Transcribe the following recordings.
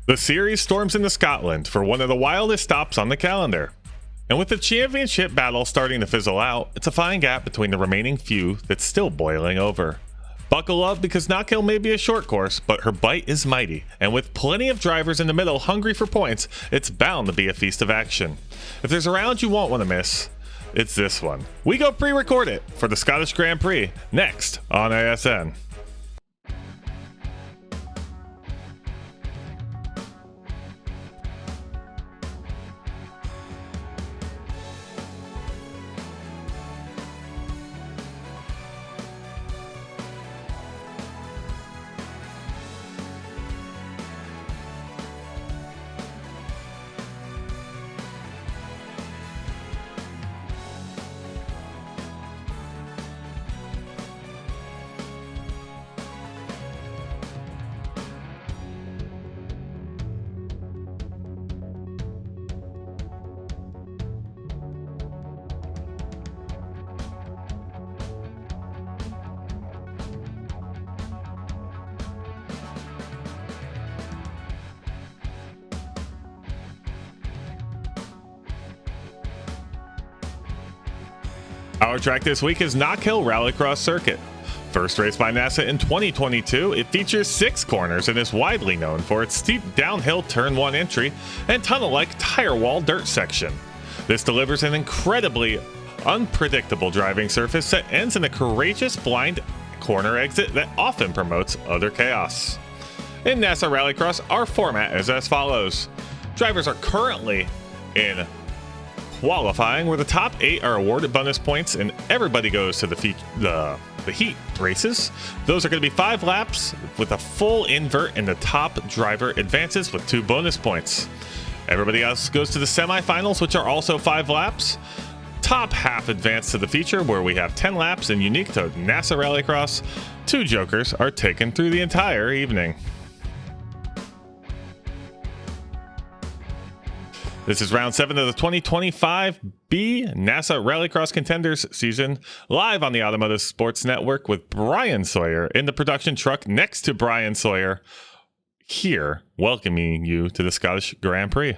The series storms into Scotland for one of the wildest stops on the calendar. And with the championship battle starting to fizzle out, it's a fine gap between the remaining few that's still boiling over. Buckle up because Knockhill may be a short course, but her bite is mighty, and with plenty of drivers in the middle hungry for points, it's bound to be a feast of action. If there's a round you won't want to miss, it's this one. We go pre-record it for the Scottish Grand Prix, next on ASN. Our track this week is Knockhill Rallycross Circuit. First raced by NASA in 2022, it features 6 corners and is widely known for its steep downhill turn 1 entry and tunnel-like tire wall dirt section. This delivers an incredibly unpredictable driving surface that ends in a courageous blind corner exit that often promotes utter chaos. In NASA Rallycross, our format is as follows. Drivers are currently in qualifying, where the top 8 are awarded bonus points and everybody goes to the heat races. Those are going to be 5 laps with a full invert, and the top driver advances with 2 bonus points. Everybody else goes to the semifinals, which are also 5 laps. Top half advance to the feature, where we have 10 laps, and unique to NASA Rallycross, 2 jokers are taken through the entire evening. This is round 7 of the 2025 B NASA Rallycross Contenders season, live on the Automotive Sports Network with Brian Sawyer in the production truck next to Brian Sawyer, here welcoming you to the Scottish Grand Prix.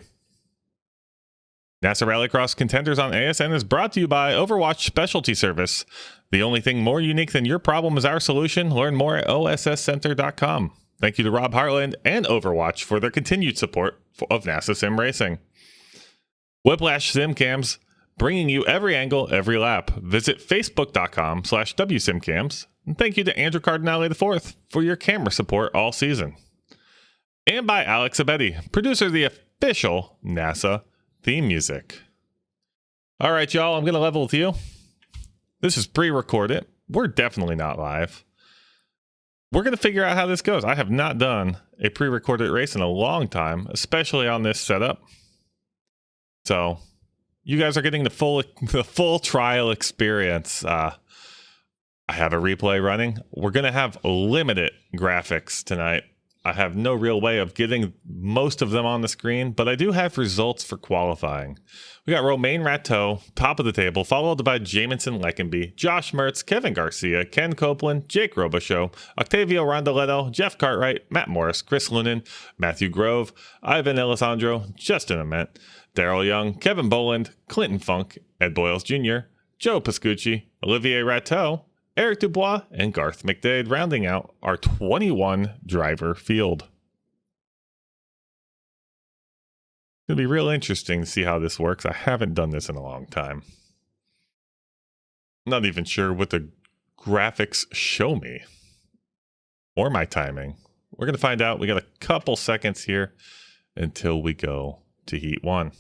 NASA Rallycross Contenders on ASN is brought to you by Overwatch Specialty Service. The only thing more unique than your problem is our solution. Learn more at osscenter.com. Thank you to Rob Hartland and Overwatch for their continued support of NASA Sim Racing. Whiplash SimCams, bringing you every angle, every lap. Visit facebook.com/WSimCams. And thank you to Andrew Cardinale IV for your camera support all season. And by Alex Abetti, producer of the official NASA theme music. All right, y'all, I'm going to level with you. This is pre-recorded. We're definitely not live. We're going to figure out how this goes. I have not done a pre-recorded race in a long time, especially on this setup. So you guys are getting the full trial experience. I have a replay running. We're going to have limited graphics tonight. I have no real way of getting most of them on the screen, but I do have results for qualifying. We got Romain Rateau, top of the table, followed by Jamison Leckenby, Josh Mertz, Kevin Garcia, Ken Copeland, Jake Robichaux, Octavio Rondoletto, Jeff Cartwright, Matt Morris, Chris Lunan, Matthew Grove, Ivan Alessandro, Justin Ament, Daryl Young, Kevin Boland, Clinton Funk, Ed Boyles Jr., Joe Pascucci, Olivier Rateau, Eric Dubois, and Garth McDade, rounding out our 21 driver field. It'll be real interesting to see how this works. I haven't done this in a long time. I'm not even sure what the graphics show me or my timing. We're going to find out. We got a couple seconds here until we go to Heat 1.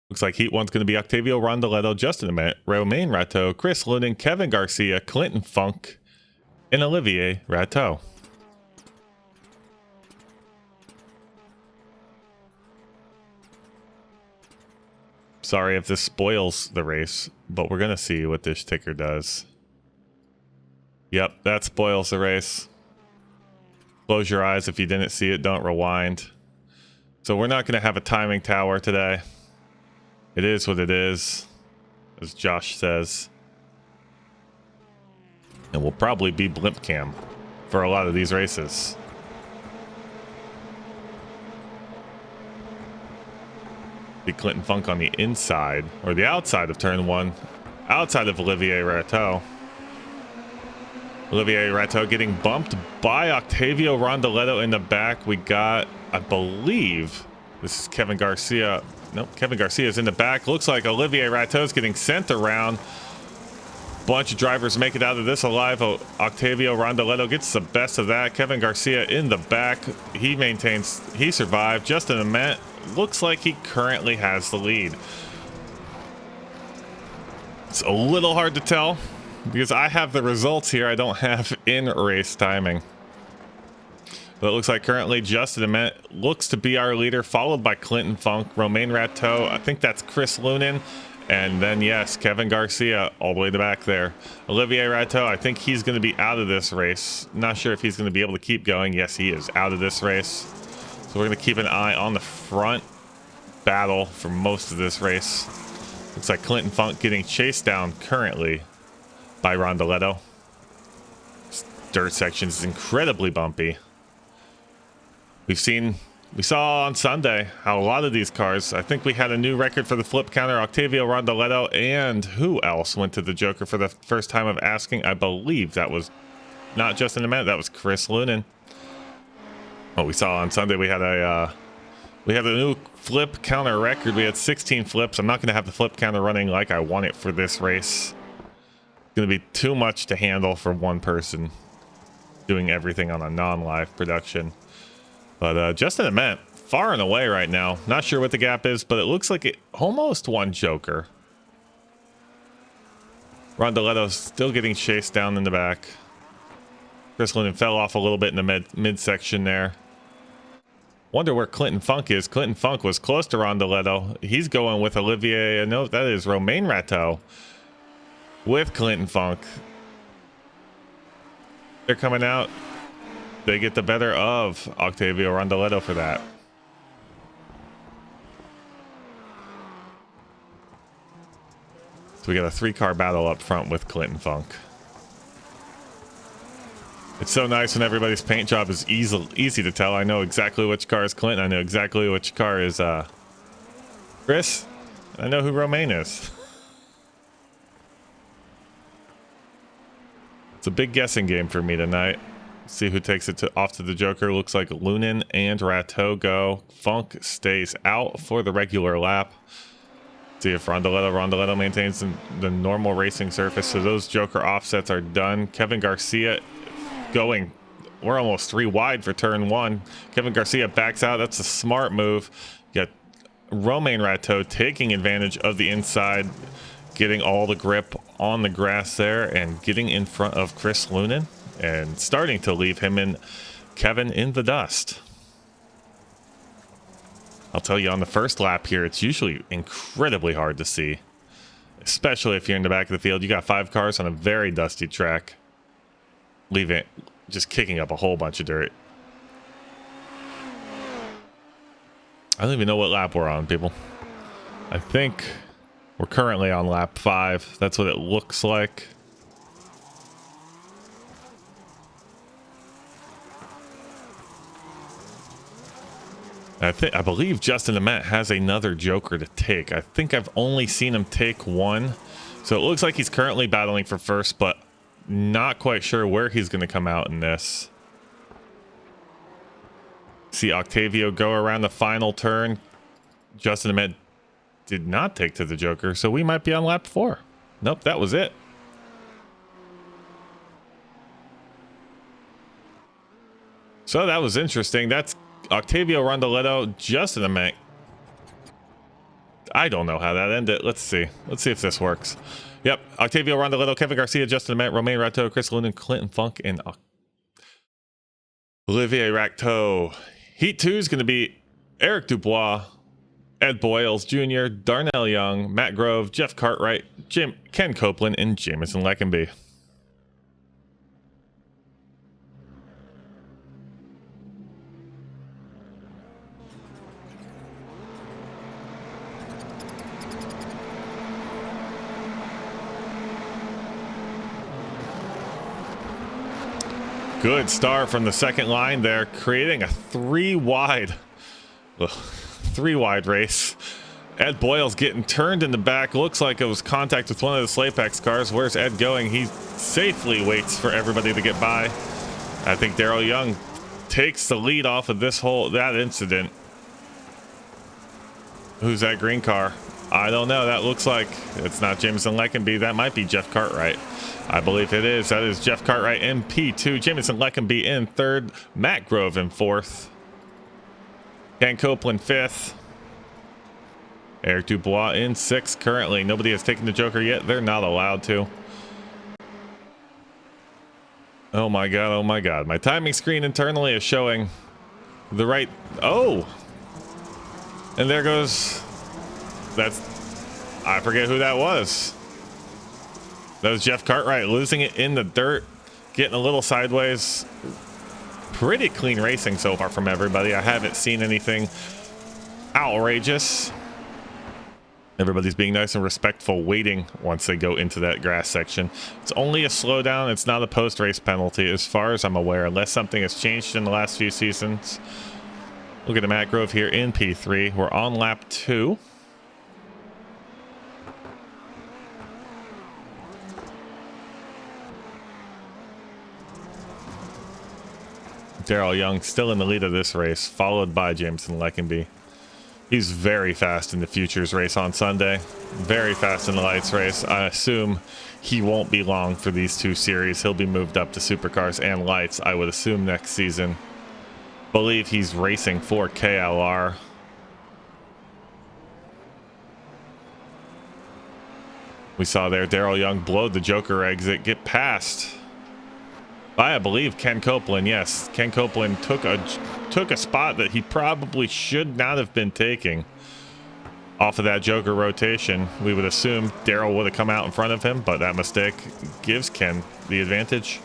Looks like Heat 1's going to be Octavio Rondoletto, Justin Ament, Romain Rateau, Chris Lunan, Kevin Garcia, Clinton Funk, and Olivier Rateau. Sorry if this spoils the race, but we're going to see what this ticker does. Yep, that spoils the race. Close your eyes if you didn't see it, don't rewind. So we're not going to have a timing tower today. It is what it is, as Josh says. And we'll probably be blimp cam for a lot of these races. Be Clinton Funk on the inside, or the outside of turn one, outside of Olivier Rateau. Olivier Rateau getting bumped by Octavio Rondoletto in the back. We got, I believe, this is Kevin Garcia. Nope, Kevin Garcia is in the back. Looks like Olivier Rateau is getting sent around. Bunch of drivers make it out of this alive. Octavio Rondoletto gets the best of that. Kevin Garcia in the back. He maintains, he survived. Justin Ament looks like he currently has the lead. It's a little hard to tell because I have the results here. I don't have in race timing. But it looks like currently Justin Ament looks to be our leader, followed by Clinton Funk, Romain Rateau. I think that's Chris Lunan. And then, yes, Kevin Garcia all the way to the back there. Olivier Rateau, I think he's going to be out of this race. Not sure if he's going to be able to keep going. Yes, he is out of this race. So we're going to keep an eye on the front battle for most of this race. Looks like Clinton Funk getting chased down currently by Rondoletto. This dirt section is incredibly bumpy. We saw on Sunday how a lot of these cars, I think we had a new record for the flip counter. Octavio Rondoletto, and who else went to the Joker for the first time of asking? I believe that was not Justin Ament, that was Chris Lunan. Oh, we saw on Sunday we had a new flip counter record. We had 16 flips. I'm not going to have the flip counter running like I want it for this race. It's going to be too much to handle for one person doing everything on a non-live production. But Justin Ament, far and away right now. Not sure what the gap is, but it looks like it almost won Joker. Rondoletto's still getting chased down in the back. Chris Lunan fell off a little bit in the midsection there. Wonder where Clinton Funk is. Clinton Funk was close to Rondoletto. He's going with Olivier. No, that is Romain Rateau with Clinton Funk. They're coming out. They get the better of Octavio Rondoletto for that. So we got a 3-car battle up front with Clinton Funk. It's so nice when everybody's paint job is easy to tell. I know exactly which car is Clinton. I know exactly which car is Chris. I know who Romain is. It's a big guessing game for me tonight. See who takes it off to the Joker. Looks like Lunan and Rateau go. Funk stays out for the regular lap. See if Rondoletto maintains the normal racing surface. So those Joker offsets are done. Kevin Garcia going. We're almost 3 wide for turn 1. Kevin Garcia backs out. That's a smart move. You got Romain Rateau taking advantage of the inside, getting all the grip on the grass there and getting in front of Chris Lunan. And starting to leave him and Kevin in the dust. I'll tell you, on the first lap here, it's usually incredibly hard to see. Especially if you're in the back of the field. You got 5 cars on a very dusty track. Leaving, just kicking up a whole bunch of dirt. I don't even know what lap we're on, people. I think we're currently on lap 5. That's what it looks like. I believe Justin Ament has another Joker to take. I think I've only seen him take 1. So it looks like he's currently battling for first, but not quite sure where he's going to come out in this. See Octavio go around the final turn. Justin Ament did not take to the Joker, so we might be on lap 4. Nope, that was it. So that was interesting. That's Octavio Rondoletto, Justin Ament. I don't know how that ended. Let's see. Let's see if this works. Yep. Octavio Rondoletto, Kevin Garcia, Justin Ament, Romain Rateau, Chris Lunan, Clinton Funk, and Olivier Rateau. Heat 2 is going to be Eric Dubois, Ed Boyles Jr., Darnell Young, Matt Grove, Jeff Cartwright, Ken Copeland, and Jamison Leckenby. Good start from the second line there, creating a three wide race. Ed Boyle's getting turned in the back. Looks like it was contact with one of the Slapex cars. Where's Ed going? He safely waits for everybody to get by. I think Daryl Young takes the lead off of that incident. Who's that green car? I don't know. That looks like it's not Jameson Leckenby. That might be Jeff Cartwright. I believe it is. That is Jeff Cartwright in P2. Jameson Leckenby in third. Matt Grove in fourth. Ken Copeland fifth. Eric Dubois in sixth currently. Nobody has taken the Joker yet. They're not allowed to. Oh my god, oh my god. My timing screen internally is showing the right... Oh! And there goes... I forget who that was. That was Jeff Cartwright losing it in the dirt. Getting a little sideways. Pretty clean racing so far from everybody. I haven't seen anything outrageous. Everybody's being nice and respectful, waiting once they go into that grass section. It's only a slowdown. It's not a post-race penalty as far as I'm aware, unless something has changed in the last few seasons. Look at the Matt Grove here in P3. We're on lap 2. Daryl Young still in the lead of this race, followed by Jameson Leckenby. He's very fast in the Futures race on Sunday. Very fast in the Lights race. I assume he won't be long for these two series. He'll be moved up to Supercars and Lights, I would assume, next season. Believe he's racing for KLR. We saw there Daryl Young blow the Joker exit, get past by, I believe, Ken Copeland. Yes, Ken Copeland took a spot that he probably should not have been taking off of that Joker rotation. We would assume Daryl would have come out in front of him, but that mistake gives Ken the advantage.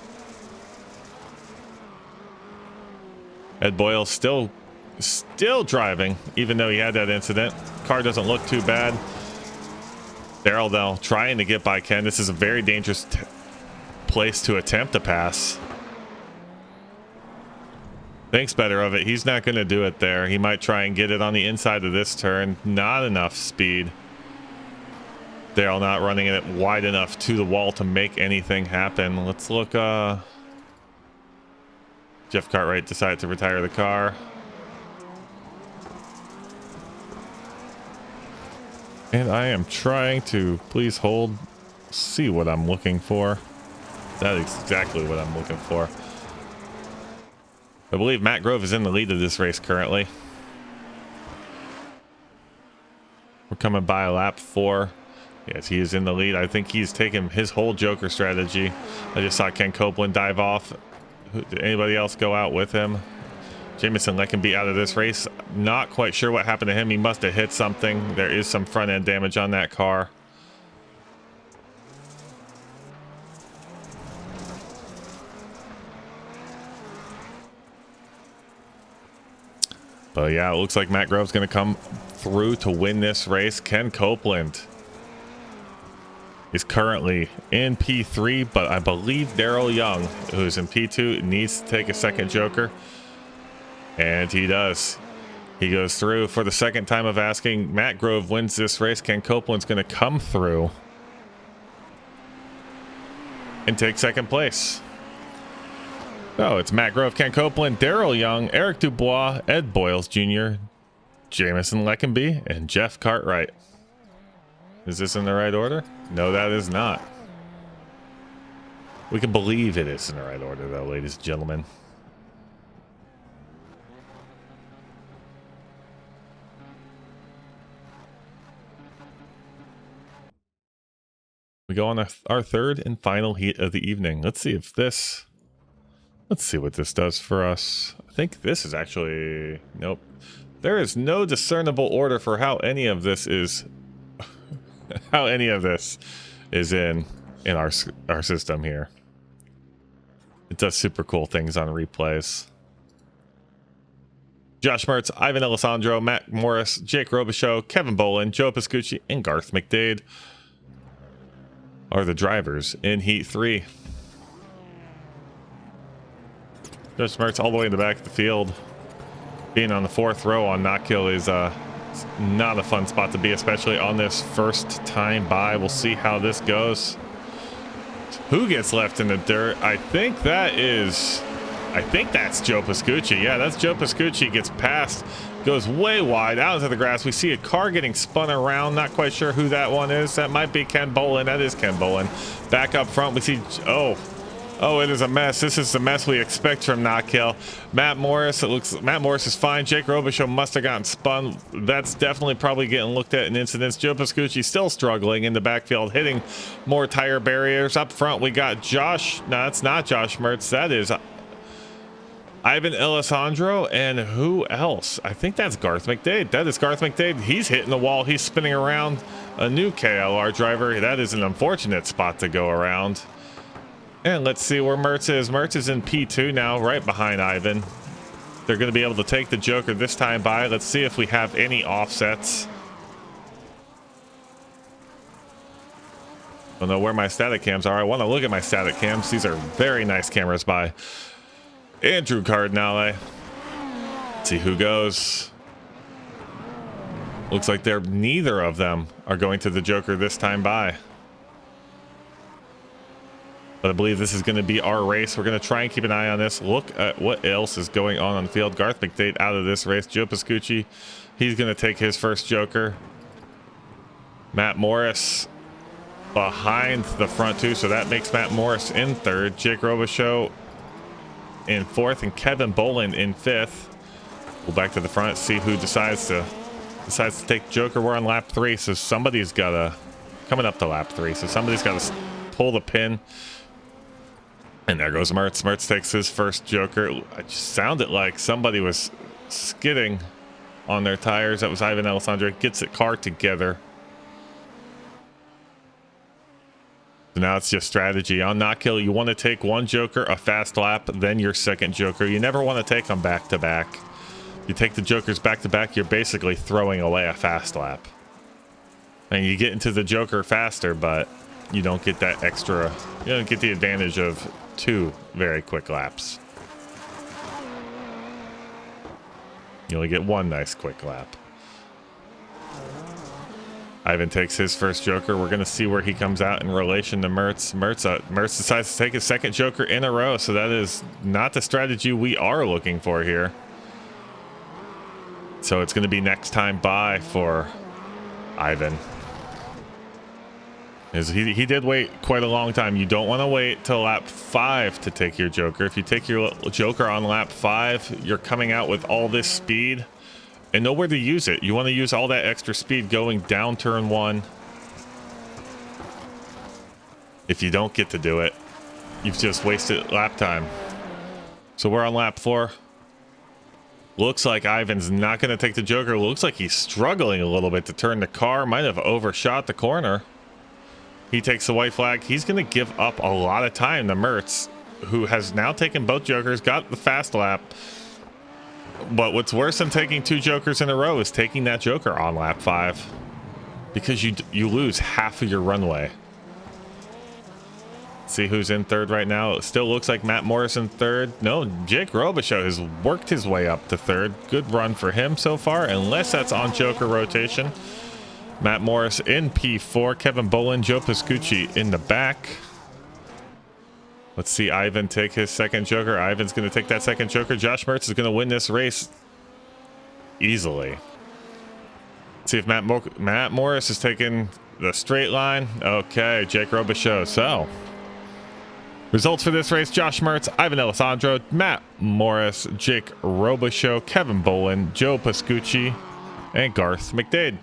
Ed Boyle still driving, even though he had that incident. Car doesn't look too bad. Daryl, though, trying to get by Ken. This is a very dangerous place to attempt a pass. Thinks better of it. He's not going to do it there. He might try and get it on the inside of this turn. Not enough speed. Daryl not running it wide enough to the wall to make anything happen. Let's look. Jeff Cartwright decided to retire the car. And I am trying to, please hold, see what I'm looking for. That is exactly what I'm looking for. I believe Matt Grove is in the lead of this race currently. We're coming by lap 4. Yes, he is in the lead. I think he's taken his whole Joker strategy. I just saw Ken Copeland dive off. Did anybody else go out with him? Jameson Leckenby out of this race. Not quite sure what happened to him. He must have hit something. There is some front end damage on that car. But yeah, it looks like Matt Grove's going to come through to win this race. Ken Copeland is currently in P3, but I believe Daryl Young, who's in P2, needs to take a second Joker. And he does. He goes through for the second time of asking. Matt Grove wins this race. Ken Copeland's going to come through and take second place. So it's Matt Grove, Ken Copeland, Daryl Young, Eric Dubois, Ed Boyles Jr., Jameson Leckenby, and Jeff Cartwright. Is this in the right order? No, that is not. We can believe it is in the right order, though, ladies and gentlemen. We go on our third and final heat of the evening. Let's see what this does for us. I think this is actually... Nope. There is no discernible order for how any of this is... how any of this is in our system here. It does super cool things on replays. Josh Mertz, Ivan Alessandro, Matt Morris, Jake Robichaux, Kevin Bolin, Joe Pascucci, and Garth McDade are the drivers in Heat 3. Josh Mertz all the way in the back of the field. Being on the 4th row on Knockhill is not a fun spot to be, especially on this first time by. We'll see how this goes. Who gets left in the dirt? I think that's Joe Pascucci. Yeah, that's Joe Pascucci. Gets past, goes way wide out into the grass. We see a car getting spun around. Not quite sure who that one is. That might be Ken Bolin. That is Ken Bolin. Back up front, we see, oh, it is a mess. This is the mess we expect from Knockhill. Matt Morris, Matt Morris is fine. Jake Robichaux must have gotten spun. That's definitely probably getting looked at in incidents. Joe Pascucci still struggling in the backfield, hitting more tire barriers. Up front, we got Josh. No, that's not Josh Mertz. That is Ivan Alessandro, and who else? I think that's Garth McDade. That is Garth McDade. He's hitting the wall. He's spinning around. A new KLR driver. That is an unfortunate spot to go around. And let's see where Mertz is. Mertz is in P2 now, right behind Ivan. They're going to be able to take the Joker this time by. Let's see if we have any offsets. I don't know where my static cams are. I want to look at my static cams. These are very nice cameras by Andrew Cardinale. Let's see who goes. Looks like neither of them are going to the Joker this time by. But I believe this is going to be our race. We're going to try and keep an eye on this. Look at what else is going on the field. Garth McDade out of this race. Joe Pascucci, he's going to take his first Joker. Matt Morris behind the front two, so that makes Matt Morris in 3rd. Jake Robichaux in 4th, and Kevin Bolin in 5th. Go back to the front, see who decides to take Joker. We're on lap 3, so somebody's got to coming up to lap 3, so somebody's got to pull the pin. And there goes Mertz. Mertz takes his first Joker. It just sounded like somebody was skidding on their tires. That was Ivan Alessandro. Gets the car together. So now it's just strategy. On Knockhill, you want to take one Joker, a fast lap, then your second Joker. You never want to take them back to back. You take the Jokers back to back, you're basically throwing away a fast lap. And you get into the Joker faster, but you don't get that extra, you don't get the advantage of 2 very quick laps. You only get 1 nice quick lap. Ivan takes his first Joker. We're going to see where he comes out in relation to Mertz. Mertz decides to take his second Joker in a row, so that is not the strategy we are looking for here. So it's going to be next time by for Ivan. He did wait quite a long time. You don't want to wait till lap 5 to take your Joker. If you take your Joker on lap 5, you're coming out with all this speed and nowhere to use it. You want to use all that extra speed going down turn 1. If you don't get to do it, you've just wasted lap time. So we're on lap 4. Looks like Ivan's not going to take the Joker. Looks like he's struggling a little bit to turn the car. Might have overshot the corner. He takes the white flag. He's going to give up a lot of time to Mertz, who has now taken both Jokers, got the fast lap. But what's worse than taking 2 Jokers in a row is taking that Joker on lap 5, because you lose half of your runway. See who's in 3rd right now. It still looks like Matt Morris in 3rd. No, Jake Robichaux has worked his way up to 3rd. Good run for him so far, unless that's on Joker rotation. Matt Morris in P4. Kevin Bolin, Joe Pascucci in the back. Let's see Ivan take his second Joker. Ivan's going to take that second Joker. Josh Mertz is going to win this race easily. Let's see if Matt Morris is taking the straight line. Okay, Jake Robichaux. So, results for this race: Josh Mertz, Ivan Alessandro, Matt Morris, Jake Robichaux, Kevin Bolin, Joe Pascucci, and Garth McDade.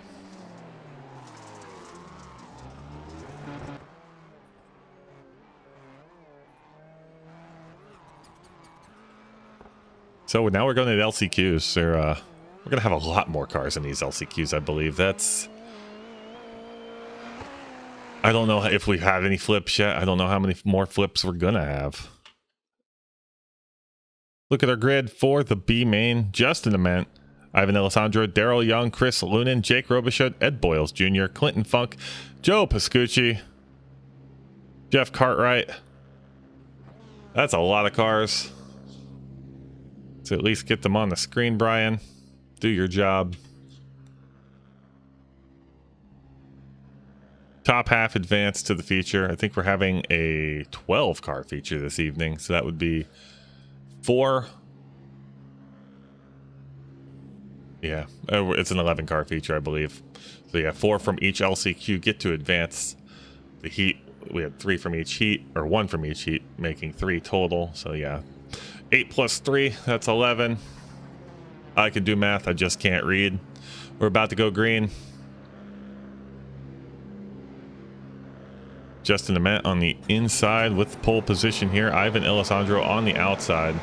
So now we're going to LCQs. We're going to have a lot more cars in these LCQs, I believe. I don't know if we have any flips yet. I don't know how many more flips we're going to have. Look at our grid for the B main. Justin Ament, Ivan Alessandro, Daryl Young, Chris Lunan, Jake Robichaux, Ed Boyles Jr., Clinton Funk, Joe Pascucci, Jeff Cartwright. That's a lot of cars. So at least get them on the screen, Brian. Do your job. Top half advance to the feature. I think we're having a 12 car feature this evening. So that would be 4. Yeah, it's an 11 car feature, I believe. So yeah, 4 from each LCQ get to advance the heat. We had 3 from each heat, or 1 from each heat, making 3 total. So yeah, 8 plus 3, that's 11. I can do math, I just can't read. We're about to go green. Justin Ament on the inside with pole position here. Ivan Alessandro on the outside.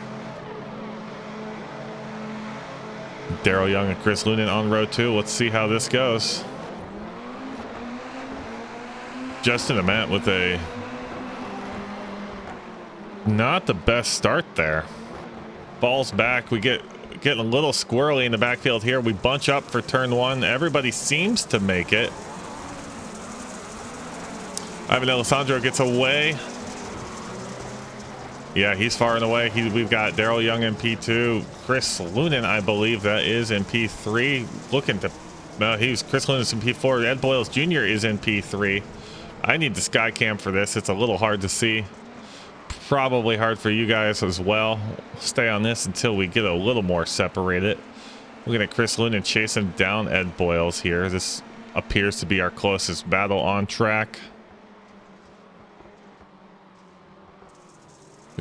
Daryl Young and Chris Lunan on row 2. Let's see how this goes. Justin Ament with a not the best start there. Balls back. We getting a little squirrely in the backfield here. We bunch up for turn 1. Everybody seems to make it. Ivan Alessandro gets away. Yeah, he's far and away. We've got Daryl Young in P2. Chris Lunan, I believe that is in P3. Looking to... Chris Lunan's in P4. Ed Boyles Jr. is in P3. I need the sky cam for this. It's a little hard to see. Probably hard for you guys as well. Stay on this until we get a little more separated. Looking at Chris Lunan chasing down Ed Boyles here. This appears to be our closest battle on track.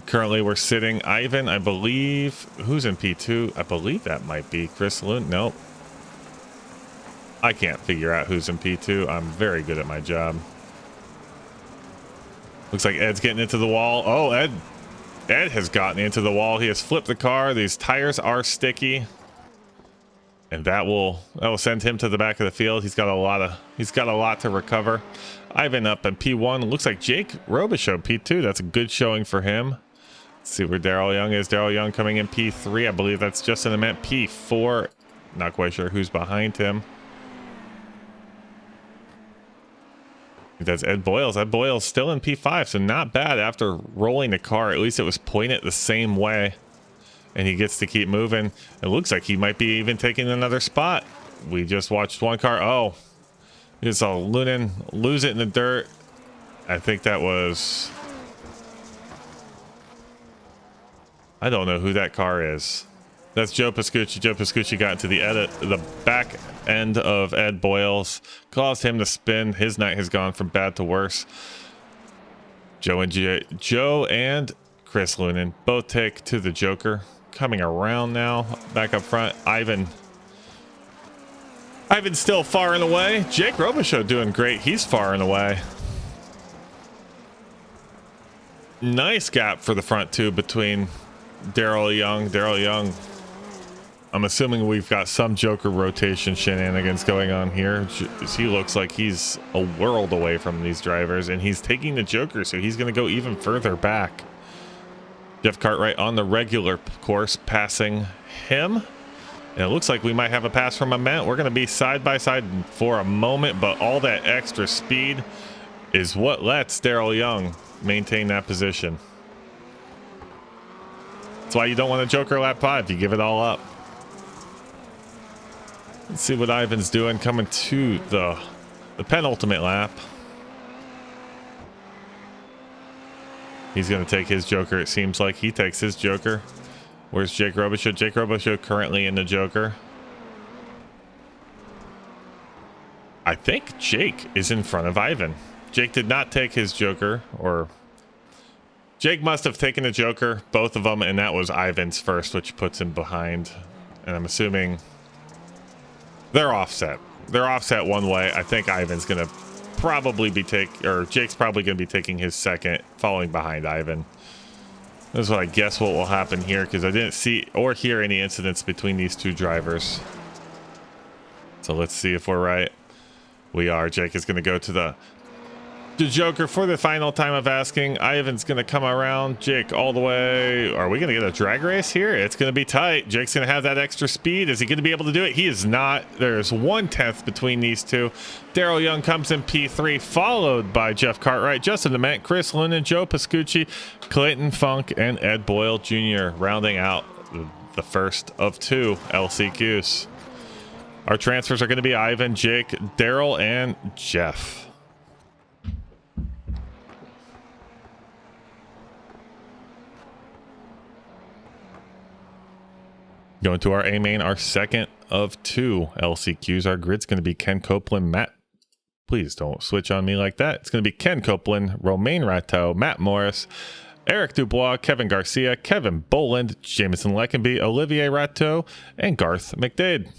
Currently, we're sitting Ivan, I believe. Who's in P2? I believe that might be Chris Lunan. Nope. I can't figure out who's in P2. I'm very good at my job. Looks like Ed's getting into the wall. Oh, Ed has gotten into the wall. He has flipped the car. These tires are sticky, and that will send him to the back of the field. He's got a lot to recover. Ivan up in P1. Looks like Jake Robichaux P2. That's a good showing for him. Let's see where Daryl Young is. Daryl Young coming in P3. I believe that's Justin Ament P4. Not quite sure who's behind him. That's Ed Boyles. Ed Boyles still in P5, so not bad after rolling the car. At least it was pointed the same way, and he gets to keep moving. It looks like he might be even taking another spot. We just watched one car. Oh, you saw Lunan lose it in the dirt. I think that was... I don't know who that car is. That's Joe Pascucci. Joe Pascucci got into the back end of Ed Boyles, caused him to spin. His night has gone from bad to worse. Joe and Chris Lunan both take to the Joker. Coming around now, back up front. Ivan's still far and away. Jake Robichaux doing great. He's far and away. Nice gap for the front two between Daryl Young. I'm assuming we've got some Joker rotation shenanigans going on here. He looks like he's a world away from these drivers, and he's taking the Joker, so he's going to go even further back. Jeff Cartwright on the regular course, passing him. And it looks like we might have a pass from Ament. We're going to be side by side for a moment, but all that extra speed is what lets Daryl Young maintain that position. That's why you don't want a Joker lap 5. You give it all up. Let's see what Ivan's doing coming to the penultimate lap. He's going to take his Joker. It seems like he takes his Joker. Where's Jake Robichaux? Jake Robichaux currently in the Joker. I think Jake is in front of Ivan. Jake did not take his Joker, or Jake must have taken a Joker, both of them, and that was Ivan's first, which puts him behind. And I'm assuming they're offset. They're offset one way. I think Ivan's going to probably be Jake's probably going to be taking his second, following behind Ivan. This is what I guess what will happen here, because I didn't see or hear any incidents between these two drivers. So let's see if we're right. We are. Jake is going to go to the Joker for the final time of asking. Ivan's going to come around. Jake all the way. Are we going to get a drag race here? It's going to be tight. Jake's going to have that extra speed. Is he going to be able to do it? He is not. There's 1/10 between these two. Daryl Young comes in P3, followed by Jeff Cartwright, Justin Ament, Chris Lunan, Joe Pascucci, Clayton Funk, and Ed Boyle Jr. rounding out the first of 2 LCQs. Our transfers are going to be Ivan, Jake, Daryl, and Jeff. Going to our A main, our second of 2 LCQs. Our grid's going to be Ken Copeland, Matt. Please don't switch on me like that. It's going to be Ken Copeland, Romain Rateau, Matt Morris, Eric Dubois, Kevin Garcia, Kevin Boland, Jameson Leckenby, Olivier Rateau, and Garth McDade.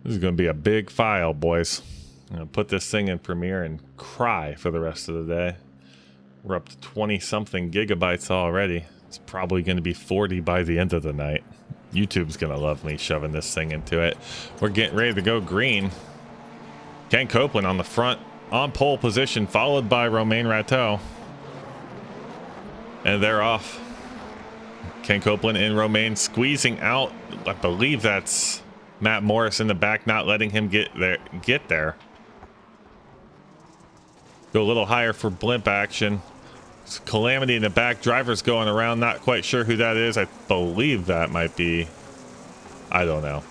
This is going to be a big file, boys. I'm going to put this thing in Premiere and cry for the rest of the day. We're up to 20-something gigabytes already. It's probably going to be 40 by the end of the night. YouTube's going to love me shoving this thing into it. We're getting ready to go green. Ken Copeland on the front, on pole position, followed by Romain Rateau. And they're off. Ken Copeland and Romain squeezing out. I believe that's Matt Morris in the back, not letting him get there. Go a little higher for blimp action. It's Calamity in the back. Driver's going around. Not quite sure who that is. I believe that might be... I don't know.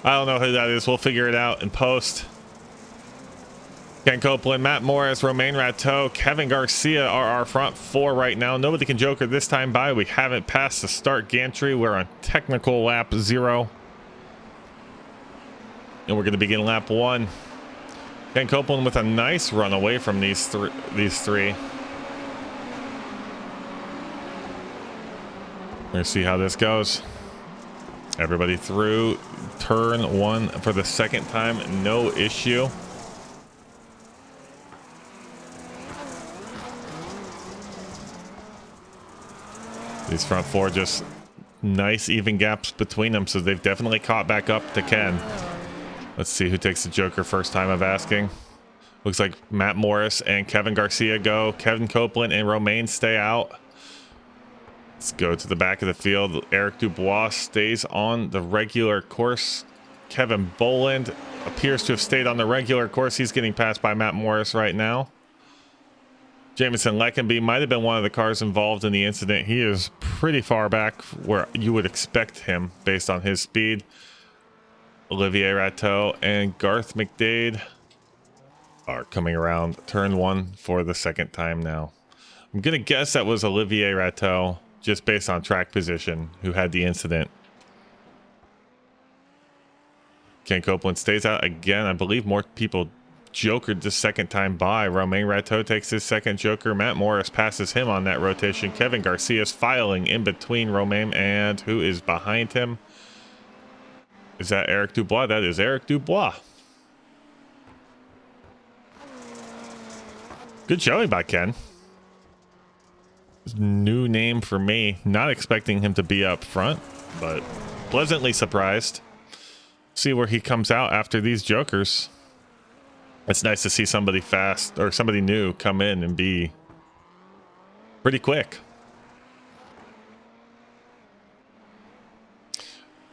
I don't know who that is. We'll figure it out in post. Ken Copeland, Matt Morris, Romain Rateau, Kevin Garcia are our front 4 right now. Nobody can joker this time by. We haven't passed the start gantry. We're on technical lap 0. And we're going to begin lap 1. Ken Copeland with a nice run away from these three. We're going to see how this goes. Everybody through turn 1 for the second time. No issue. These front 4 just nice even gaps between them, so they've definitely caught back up to Ken. Let's see who takes the joker first time of asking. Looks like Matt Morris and Kevin Garcia go. Kevin Copeland and Romain stay out. Let's go to the back of the field. Eric Dubois stays on the regular course. Kevin Boland appears to have stayed on the regular course. He's getting passed by Matt Morris right now. Jameson Leckenby might have been one of the cars involved in the incident. He is pretty far back where you would expect him based on his speed. Olivier Rateau and Garth McDade are coming around turn 1 for the second time now. I'm going to guess that was Olivier Rateau, just based on track position, who had the incident. Ken Copeland stays out again. I believe more people jokered the second time by. Romain Rateau takes his second joker. Matt Morris passes him on that rotation. Kevin Garcia is filing in between Romain and who is behind him. Is that Eric Dubois? That is Eric Dubois. Good showing by Ken. New name for me. Not expecting him to be up front, but pleasantly surprised. See where he comes out after these jokers. It's nice to see somebody fast or somebody new come in and be pretty quick.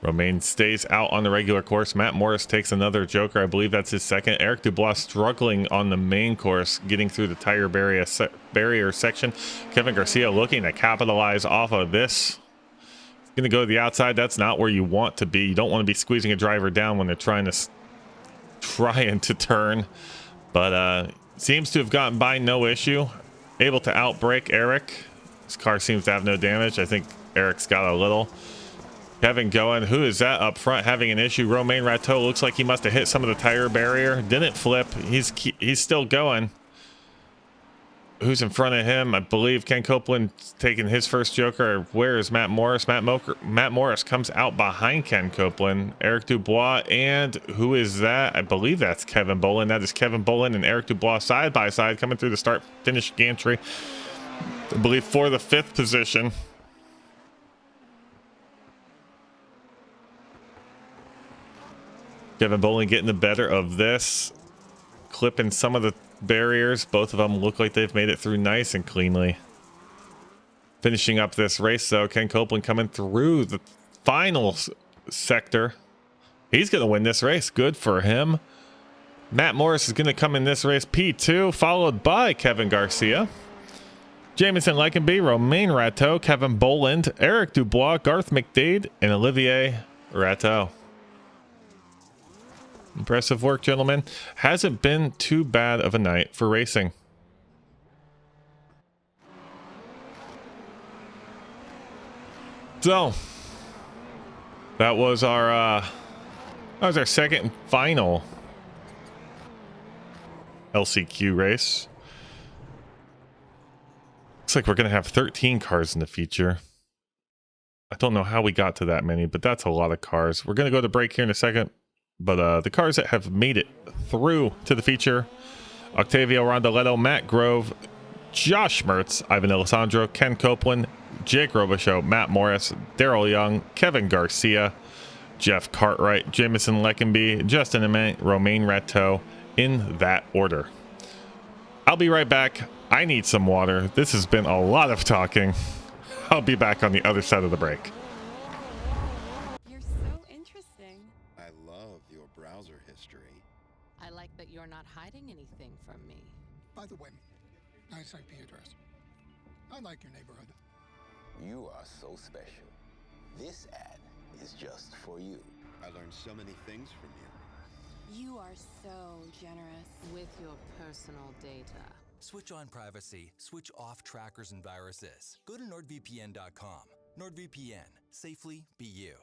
Romain stays out on the regular course. Matt Morris takes another joker. I believe that's his second. Eric Dubois struggling on the main course, getting through the tire barrier section. Kevin Garcia looking to capitalize off of this. He's going to go to the outside. That's not where you want to be. You don't want to be squeezing a driver down when they're trying to turn. But seems to have gotten by no issue. Able to outbrake Eric. His car seems to have no damage. I think Eric's got a little. Kevin going. Who is that up front having an issue? Romain Rateau looks like he must have hit some of the tire barrier. Didn't flip. He's still going. Who's in front of him? I believe Ken Copeland taking his first joker. Where is Matt Morris? Matt Morris comes out behind Ken Copeland. Eric Dubois, and who is that? I believe that's Kevin Boland. That is Kevin Boland and Eric Dubois side by side coming through the start-finish gantry. I believe for the 5th position. Kevin Boland getting the better of this, clipping some of the barriers. Both of them look like they've made it through nice and cleanly. Finishing up this race though, Ken Copeland coming through the final sector He's going to win this race. Good for him. Matt Morris is going to come in this race P2, followed by Kevin Garcia. Jamison Lekenby, Romain Rateau, Kevin Boland, Eric Dubois, Garth McDade, and Olivier Rateau. Impressive work, gentlemen. Hasn't been too bad of a night for racing. So that was our second and final LCQ race. Looks like we're gonna have 13 cars in the feature. I don't know how we got to that many, but that's a lot of cars. We're gonna go to break here in a second. But the cars that have made it through to the feature: Octavio Rondoletto, Matt Grove, Josh Mertz, Ivan Alessandro, Ken Copeland, Jake Robichaux, Matt Morris, Daryl Young, Kevin Garcia, Jeff Cartwright, Jamison Lekenby, Justin Ament, Romain Rateau, in that order. I'll be right back. I need some water. This has been a lot of talking. I'll be back on the other side of the break. You're so interesting. I love your browser history. I like that you're not hiding anything from me. By the way, nice IP address. I like your neighborhood. You are so special. This ad is just for you. I learned so many things from you. You are so generous with your personal data. Switch on privacy, switch off trackers and viruses. Go to nordvpn.com. NordVPN. Safely be you.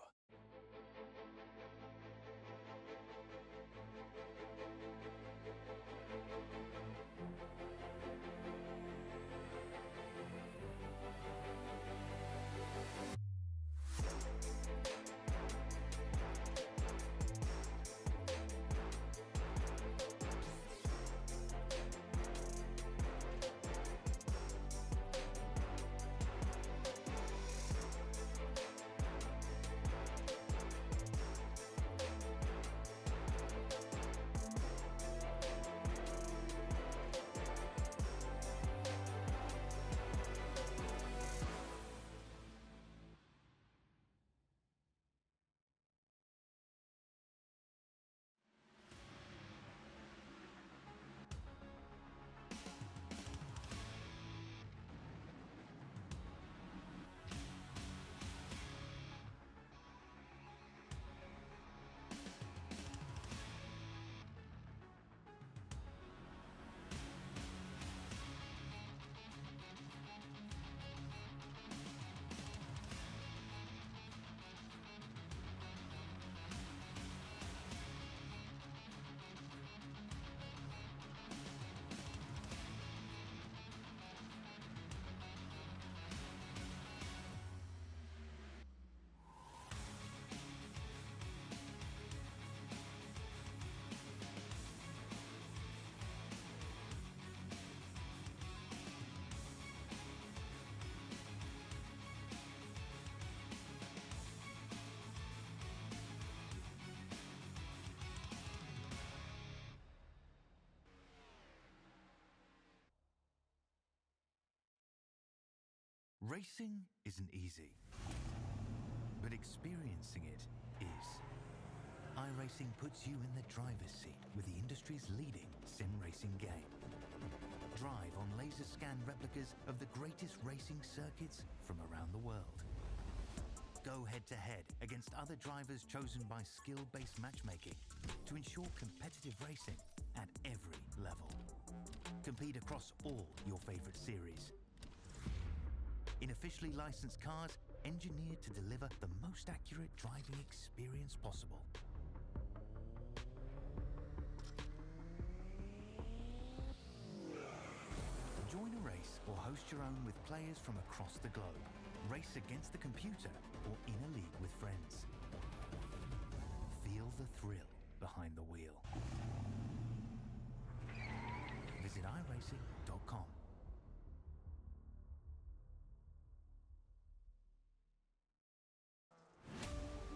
Racing isn't easy, but experiencing it is. iRacing puts you in the driver's seat with the industry's leading sim racing game. Drive on laser scan replicas of the greatest racing circuits from around the world. Go head-to-head against other drivers chosen by skill-based matchmaking to ensure competitive racing at every level. Compete across all your favorite series. In officially licensed cars, engineered to deliver the most accurate driving experience possible. Join a race or host your own with players from across the globe. Race against the computer or in a league with friends. Feel the thrill behind the wheel. Visit iRacing.com.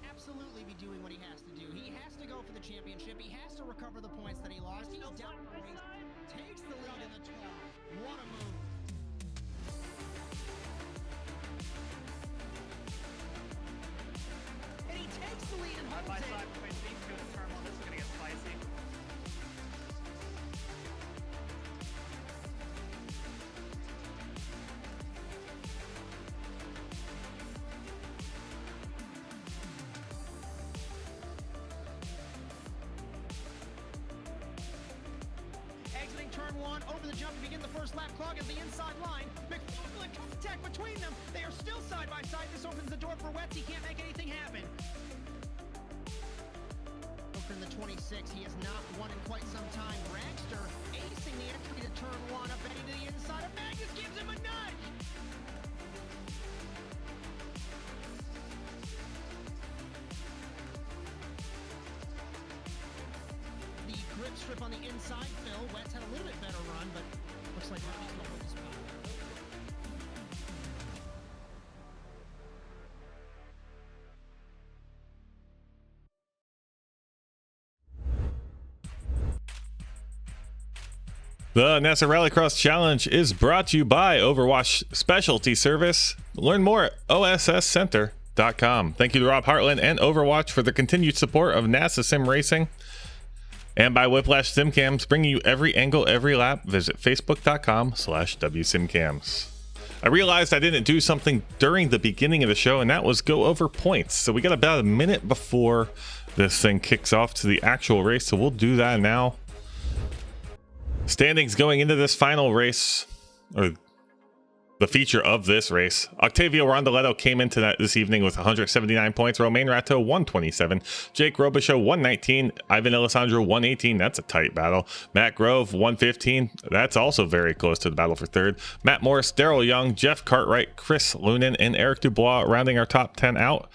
Absolutely be doing what he has to do. He has to go for the championship. He has to recover the points that he lost. He's down the race, takes the lead in the 12. What a move. And he takes the lead and holds it. turn one, over the jump to begin the first lap, clog at the inside line. McFarland contact between them. They are still side by side. This opens the door for Wetz. He can't make anything happen. Over in the 26, he has not won in quite some time. Dragster acing the entry to turn one, up Betty to the inside of Magnus, gives him a nudge. The grip strip on the inside, Phil. Wetz had a little bit better run, but looks like Rally's going to spot. The NASA Rallycross Challenge is brought to you by Overwatch Specialty Service. Learn more at osscenter.com. Thank you to Rob Hartland and Overwatch for the continued support of NASA Sim Racing. And by Whiplash SimCams, bringing you every angle, every lap. Visit facebook.com/WSimCams. I realized I didn't do something during the beginning of the show, and that was go over points. So we got about a minute before this thing kicks off to the actual race, so we'll do that now. Standings going into this final race, or the feature of this race. Octavio Rondoletto came into that this evening with 179 points. Romain Ratto 127. Jake Robichaux 119. Ivan Alessandro 118. That's a tight battle. Matt Grove 115. That's also very close to the battle for third. Matt Morris, Daryl Young, Jeff Cartwright, Chris Lunan, and Eric Dubois rounding our top 10 out.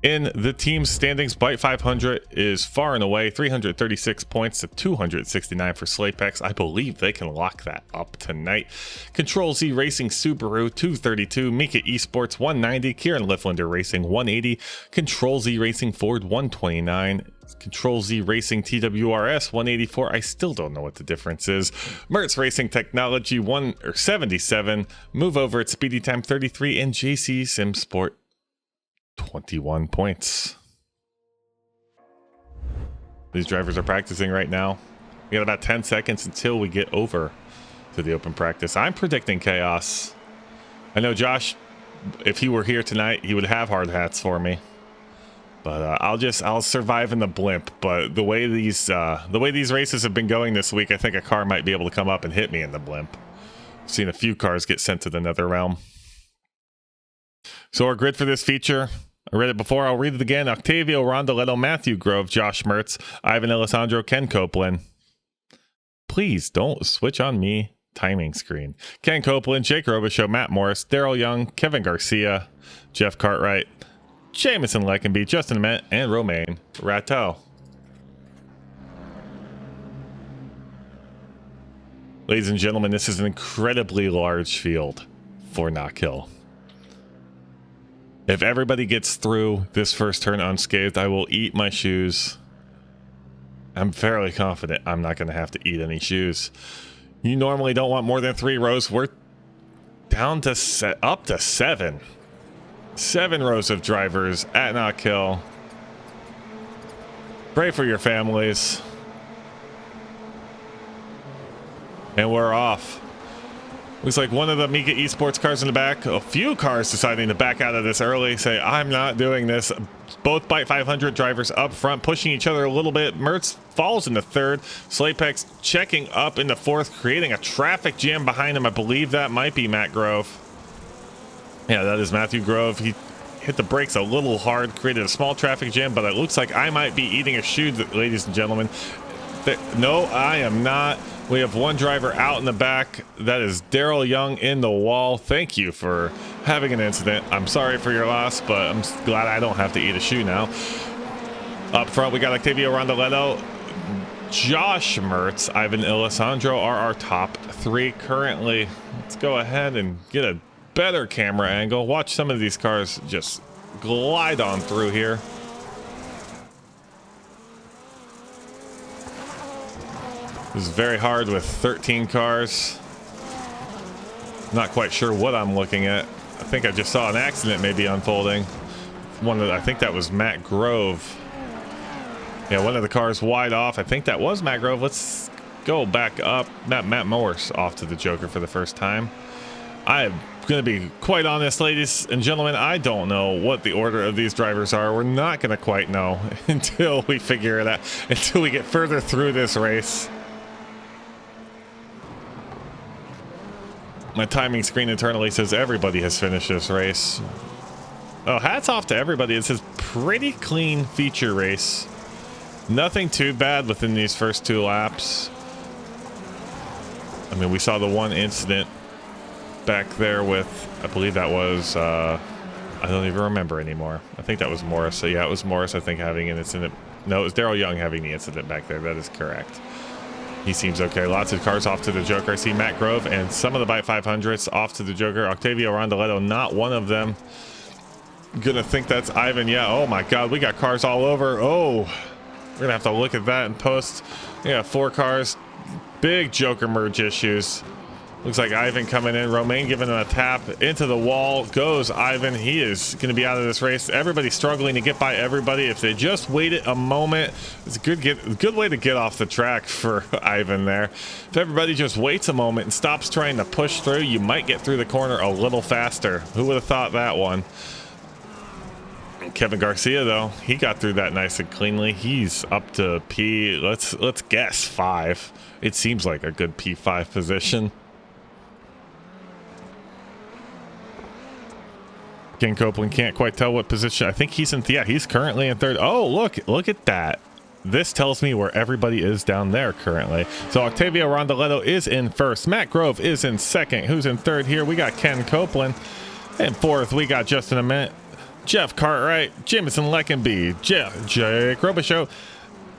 In the team standings, Byte 500 is far and away 336 points to 269 for Slapex. I believe they can lock that up tonight. Control Z Racing Subaru 232, Mika Esports 190, Kieran Lifflander Racing 180, Control Z Racing Ford 129, Control Z Racing TWRS 184. I still don't know what the difference is. Mertz Racing Technology 77, Move Over at Speedy Time 33, and JC Sim Sport 21 points. These drivers are practicing right now. We got about 10 seconds until we get over to the open practice. I'm predicting chaos. I know Josh, if he were here tonight, he would have hard hats for me. But I'll survive in the blimp. But the way these races have been going this week, I think a car might be able to come up and hit me in the blimp. I've seen a few cars get sent to the nether realm. So our grid for this feature, I read it before, I'll read it again. Octavio Rondoletto, Matthew Grove, Josh Mertz, Ivan Alessandro, Ken Copeland. Please don't switch on me. Timing screen. Ken Copeland, Jake Robichaux, Matt Morris, Daryl Young, Kevin Garcia, Jeff Cartwright, Jamison Leckenby, Justin Ament, and Romain Ratto. Ladies and gentlemen, this is an incredibly large field for Knockhill. If everybody gets through this first turn unscathed, I will eat my shoes. I'm fairly confident I'm not going to have to eat any shoes. You normally don't want more than 3 rows. We're down to up to 7. 7 rows of drivers at Knockhill. Pray for your families. And we're off. Looks like one of the Mika Esports cars in the back, a few cars deciding to back out of this early, say, I'm not doing this. Both Byte 500 drivers up front, pushing each other a little bit. Mertz falls into third. Slapex checking up into fourth, creating a traffic jam behind him. I believe that might be Matt Grove. Yeah, that is Matthew Grove. He hit the brakes a little hard, created a small traffic jam, but it looks like I might be eating a shoe, ladies and gentlemen. No, I am not. We have one driver out in the back. That is Daryl Young in the wall. Thank you for having an incident. I'm sorry for your loss, but I'm glad I don't have to eat a shoe now. Up front, we got Octavio Rondoletto, Josh Mertz, Ivan Alessandro are our top 3 currently. Let's go ahead and get a better camera angle. Watch some of these cars just glide on through here. This is very hard with 13 cars. Not quite sure what I'm looking at. I think I just saw an accident maybe unfolding. I think that was Matt Grove. Yeah, one of the cars wide off. I think that was Matt Grove. Let's go back up. Matt Morris off to the Joker for the first time. I'm going to be quite honest, ladies and gentlemen. I don't know what the order of these drivers are. We're not going to quite know until we figure it out, until we get further through this race. My timing screen internally says everybody has finished this race. Oh, hats off to everybody. This is pretty clean feature race. Nothing too bad within these first 2 laps. I mean, we saw the one incident back there with, I believe that was, I don't even remember anymore. I think that was Morris. So yeah, it was Morris, I think, having an incident. No, it was Daryl Young having the incident back there. That is correct. He seems okay. Lots of cars off to the Joker. I see Matt Grove and some of the Byte 500s off to the Joker. Octavio Rondoletto, not one of them. Gonna think that's Ivan. Yeah, oh my God, we got cars all over. Oh, we're gonna have to look at that in post. Yeah, 4 cars. Big Joker merge issues. Looks like Ivan coming in. Romain giving him a tap into the wall. Goes Ivan. He is going to be out of this race. Everybody's struggling to get by everybody. If they just waited a moment, it's a good way to get off the track for Ivan there. If everybody just waits a moment and stops trying to push through, you might get through the corner a little faster. Who would have thought that one? Kevin Garcia, though, he got through that nice and cleanly. He's up to P. Let's guess 5. It seems like a good P5 position. Ken Copeland can't quite tell what position. I think he's in. Yeah, he's currently in 3rd. Oh, look at that. This tells me where everybody is down there currently. So Octavio Rondoletto is in 1st. Matt Grove is in 2nd. Who's in 3rd here? We got Ken Copeland. In 4th, we got Justin Ament, Jeff Cartwright, Jameson Leckenby, Jake Robichaux,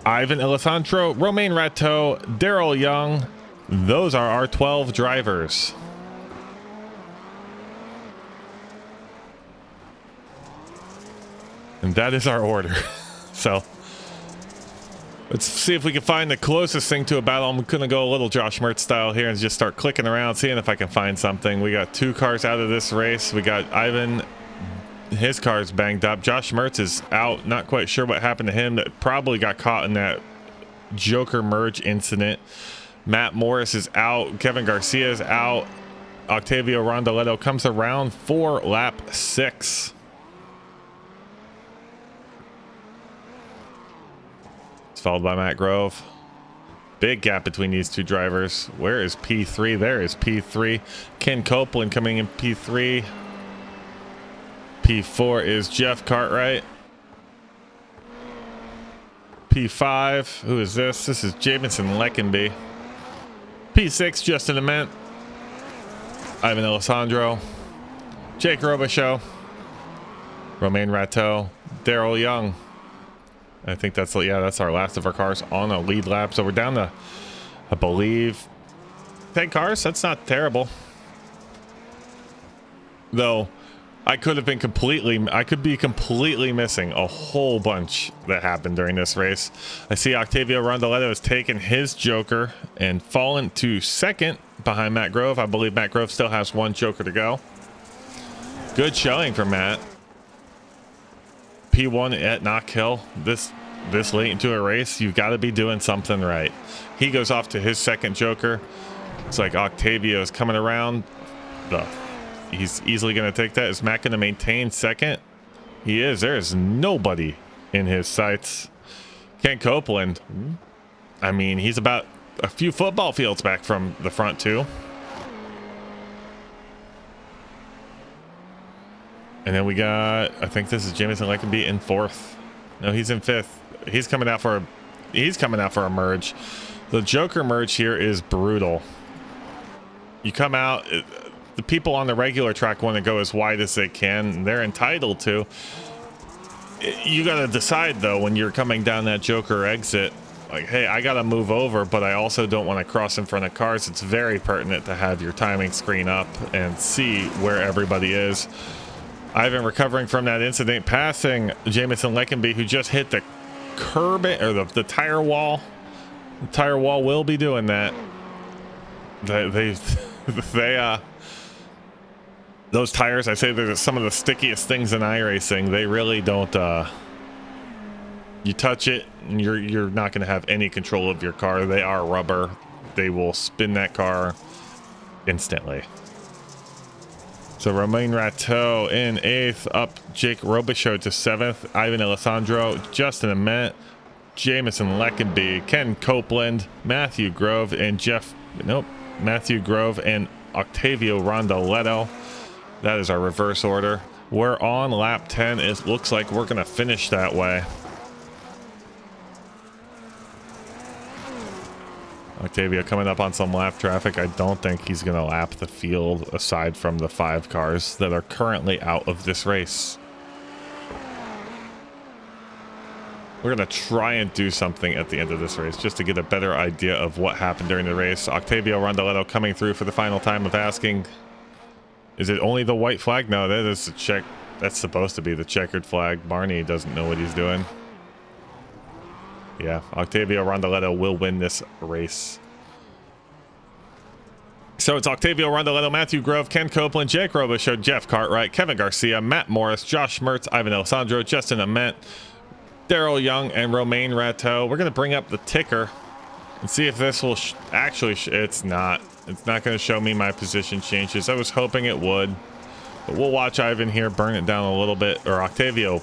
Ivan Alessandro, Romain Rateau, Daryl Young. Those are our 12 drivers. And that is our order. So let's see if we can find the closest thing to a battle. I'm gonna go a little Josh Mertz style here and just start clicking around, seeing if I can find something. We got 2 cars out of this race. We got Ivan, his car's banged up. Josh Mertz is out. Not quite sure what happened to him. That probably got caught in that Joker merge incident. Matt Morris is out. Kevin Garcia is out. Octavio Rondoletto comes around for lap 6. Followed by Matt Grove. Big gap between these 2 drivers. Where is P3? There is P3. Ken Copeland coming in P3. P4 is Jeff Cartwright. P5, who is this? This is Jameson Leckenby. P6, Justin Ament. Ivan Alessandro. Jake Robichaux. Romain Rateau. Daryl Young. I think that's our last of our cars on a lead lap. So we're down to, I believe, 10 cars. That's not terrible. Though I could be completely missing a whole bunch that happened during this race. I see Octavio Rondoletto has taken his Joker and fallen to 2nd behind Matt Grove. I believe Matt Grove still has 1 Joker to go. Good showing for Matt. P1 at Knockhill. This late into a race, you've got to be doing something right. He goes off to his 2nd Joker. It's like Octavio is coming around. He's easily going to take that. Is Matt going to maintain 2nd? He is. There is nobody in his sights. Ken Copeland, I mean, he's about a few football fields back from the front too. And then we got, I think this is Jameson Leckenby in 4th. No, he's in 5th. He's coming out for a merge. The Joker merge here is brutal. You come out, the people on the regular track want to go as wide as they can. They're entitled to. You got to decide though, when you're coming down that Joker exit, like, hey, I got to move over, but I also don't want to cross in front of cars. It's very pertinent to have your timing screen up and see where everybody is. Ivan recovering from that incident, passing Jameson Leckenby, who just hit the curb or the tire wall. The tire wall will be doing that. Those tires, I say they're some of the stickiest things in iRacing. They really don't. You touch it, and you're not going to have any control of your car. They are rubber. They will spin that car instantly. So Romain Rateau in 8th, up Jake Robichaux to 7th, Ivan Alessandro, Justin Ament, Jameson Leckenby, Ken Copeland, Matthew Grove, and Octavio Rondoletto. That is our reverse order. We're on lap 10. It looks like we're going to finish that way. Octavio coming up on some lap traffic. I don't think he's going to lap the field aside from the 5 cars that are currently out of this race. We're going to try and do something at the end of this race just to get a better idea of what happened during the race. Octavio Rondoletto coming through for the final time of asking, is it only the white flag? No, that is the check. That's supposed to be the checkered flag. Barney doesn't know what he's doing. Yeah, Octavio Rondoletto will win this race. So it's Octavio Rondoletto, Matthew Grove, Ken Copeland, Jake Robichaud, Jeff Cartwright, Kevin Garcia, Matt Morris, Josh Mertz, Ivan Alessandro, Justin Ament, Daryl Young, and Romain Rateau. We're going to bring up the ticker and see if this will actually... it's not. It's not going to show me my position changes. I was hoping it would. But we'll watch Ivan here burn it down a little bit. Or Octavio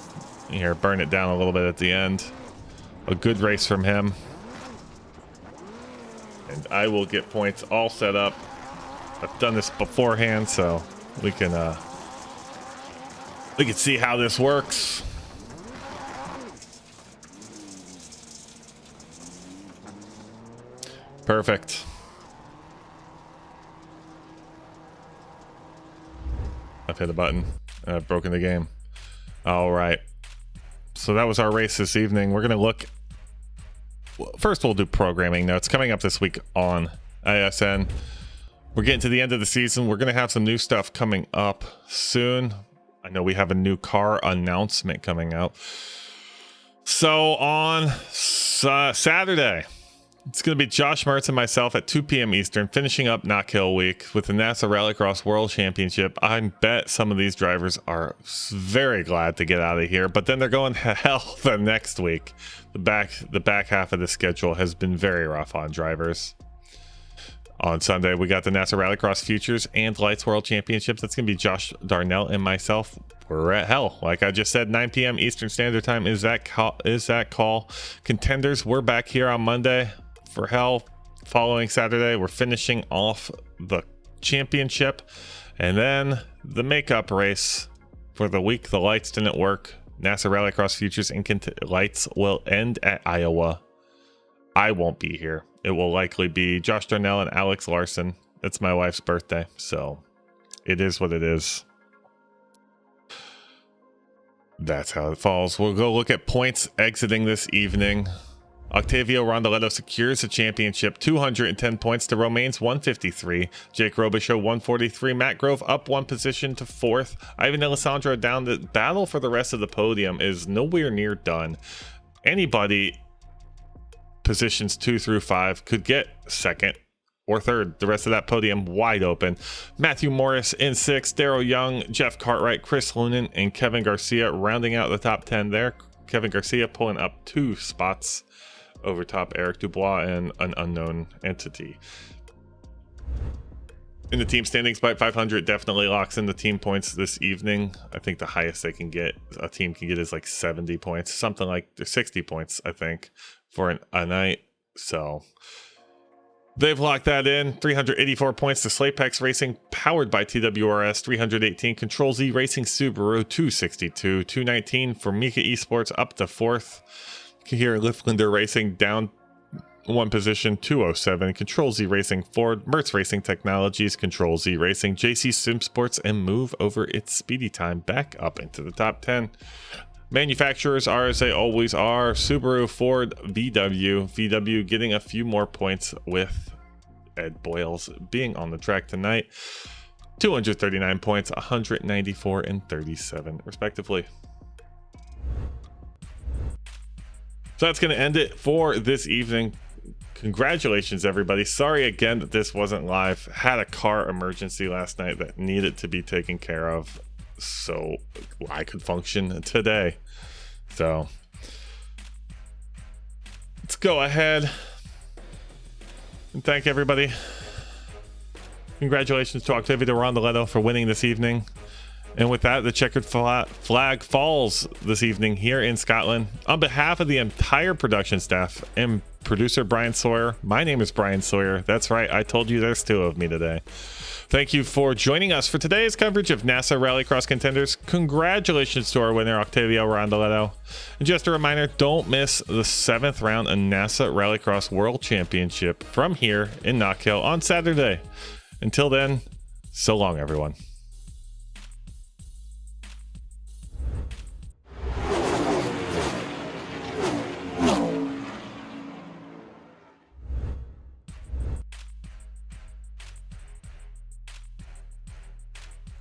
here burn it down a little bit at the end. A good race from him. And I will get points all set up. I've done this beforehand, so we can see how this works. Perfect. I've hit a button and I've broken the game. All right. So that was our race this evening. We're going to look... First, we'll do programming notes coming up this week on ISN. We're getting to the end of the season. We're going to have some new stuff coming up soon. I know we have a new car announcement coming out. So on Saturday, it's going to be Josh Mertz and myself at 2 p.m. Eastern, finishing up Knockhill week with the NASA Rallycross World Championship. I bet some of these drivers are very glad to get out of here, but then they're going to hell the next week. The back half of the schedule has been very rough on drivers. On Sunday, we got the NASA Rallycross Futures and Lights World Championships. That's going to be Josh Darnell and myself. We're at hell. Like I just said, 9 p.m. Eastern Standard Time is that call. Contenders, we're back here on Monday for hell. Following Saturday, we're finishing off the championship. And then the makeup race for the week the lights didn't work. NASA Rallycross Futures and Lights will end at Iowa. I won't be here. It will likely be Josh Darnell and Alex Larson. It's my wife's birthday, so it is what it is. That's how it falls. We'll go look at points exiting this evening. Octavio Rondoletto secures the championship, 210 points to Romain's 153. Jake Robichaud 143. Matt Grove up 1 position to 4th. Ivan Alessandro down. The battle for the rest of the podium is nowhere near done. Anybody positions 2 through 5 could get 2nd or 3rd. The rest of that podium wide open. Matthew Morris in 6th. Daryl Young, Jeff Cartwright, Chris Lunan, and Kevin Garcia rounding out the top 10 there. Kevin Garcia pulling up 2 spots over top Eric Dubois and an unknown entity. In the team standings, Byte 500 definitely locks in the team points this evening. I think the highest they can get, a team can get, is like 70 points, something like 60 points, I think, for a night. So they've locked that in. 384 points to Slapex Racing, powered by TWRS. 318 Control Z Racing Subaru, 262. 219 for Mika Esports, up to 4th. Here, Lifflinder Racing down 1 position, 207. Control Z Racing Ford, Mertz Racing Technologies, Control Z Racing, JC Sim Sports, and move over its speedy time back up into the top 10. Manufacturers are as they always are: Subaru, Ford, VW getting a few more points with Ed Boyles being on the track tonight. 239 points, 194 and 37 respectively. So that's going to end it for this evening. Congratulations, everybody. Sorry again that this wasn't live. Had a car emergency last night that needed to be taken care of so I could function today. So let's go ahead and thank everybody. Congratulations to Octavio Rondoletto for winning this evening. And with that, the checkered flag falls this evening here in Scotland. On behalf of the entire production staff and producer Brian Sawyer. My name is Brian Sawyer. That's right, I told you there's two of me today. Thank you for joining us for today's coverage of NASA Rallycross Contenders. Congratulations to our winner, Octavio Rondoletto. And just a reminder, don't miss the 7th round of NASA Rallycross World Championship from here in Knockhill on Saturday. Until then, so long, everyone.